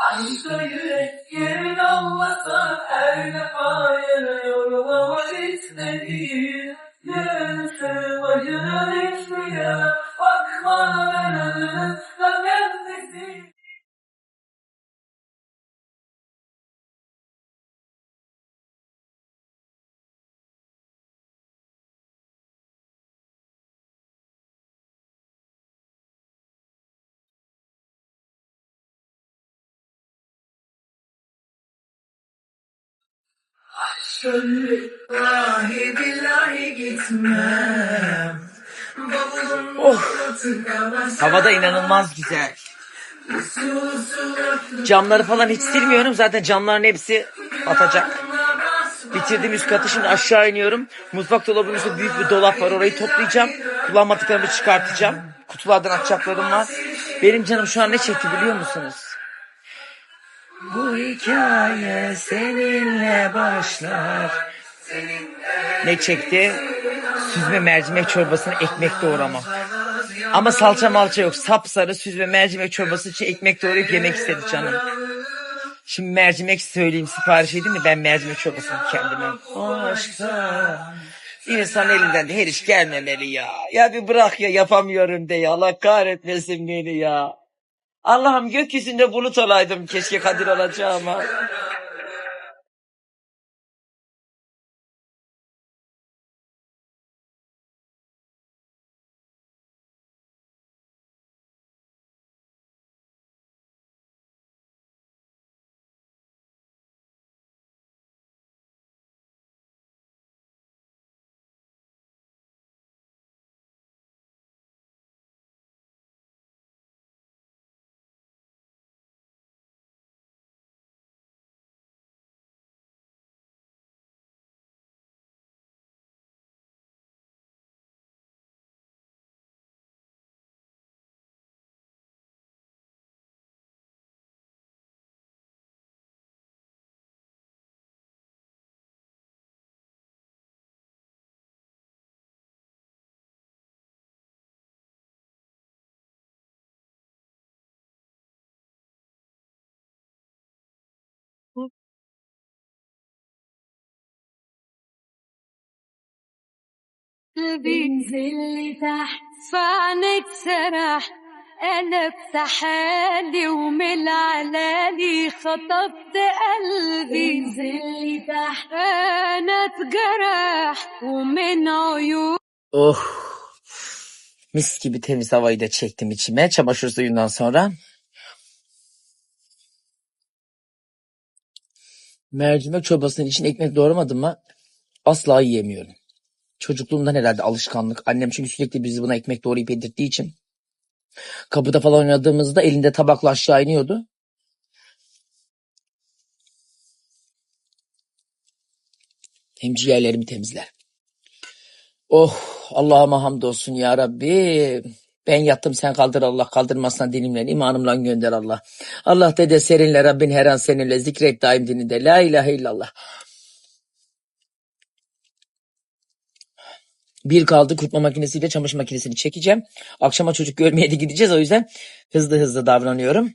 Aşkta yürek yerin olmasa her defa yanıyor istediğim yarısı acının ismiye bakma ben nefesim. Vallahi billahi gitmem. Havada inanılmaz güzel. Camları falan hiç silmiyorum. Zaten camların hepsi atacak. Bitirdim üst katı, şimdi aşağı iniyorum. Mutfak dolabının üstünde büyük bir dolap var. Orayı toplayacağım. Kullanmadıklarımı çıkartacağım. Kutulardan atacaklarım var. Benim canım şu an ne çekti biliyor musunuz? Bu hikaye seninle başlar. Ne çekti? Süzme mercimek çorbasını ekmek doğramak. Ama salça malça yok. Sapsarı süzme mercimek çorbası için ekmek doğrayıp yemek istedi canım. Şimdi mercimek söyleyeyim, sipariş edeyim mi ben mercimek çorbasını kendime? Aşkta bir insan elinden de her iş gelmemeli ya. Ya bir bırak ya, yapamıyorum de ya. Allah kahretmesin beni ya. Allah'ım gökyüzünde bulut olaydım keşke Kadir olacağıma. بينزل تحت فعنك سرح انا بسحالي ومن علالي خطبت قلبي بينزل تحت انا اتجرح ومن عيون. Oh, mis gibi temiz havayı da çektim içime çamaşır suyundan sonra. Mercimek çorbasının için ekmek doğramadım mı asla yiyemiyorum. Çocukluğumdan herhalde alışkanlık. Annem çünkü sürekli bizi buna ekmek doğrayıp yedirttiği için. Kapıda falan oynadığımızda elinde tabakla aşağı iniyordu. Hem ciğerlerimi temizler. Oh, Allah'ıma hamdolsun ya Rabbi. Ben yattım sen kaldır Allah, kaldırmasına dinimle imanımla gönder Allah. Allah dede serinle Rabbin her an seninle, zikret daim dininde la ilahe illallah. Bir kaldı, kurutma makinesiyle çamaşır makinesini çekeceğim. Akşama çocuk görmeye de gideceğiz, o yüzden hızlı davranıyorum.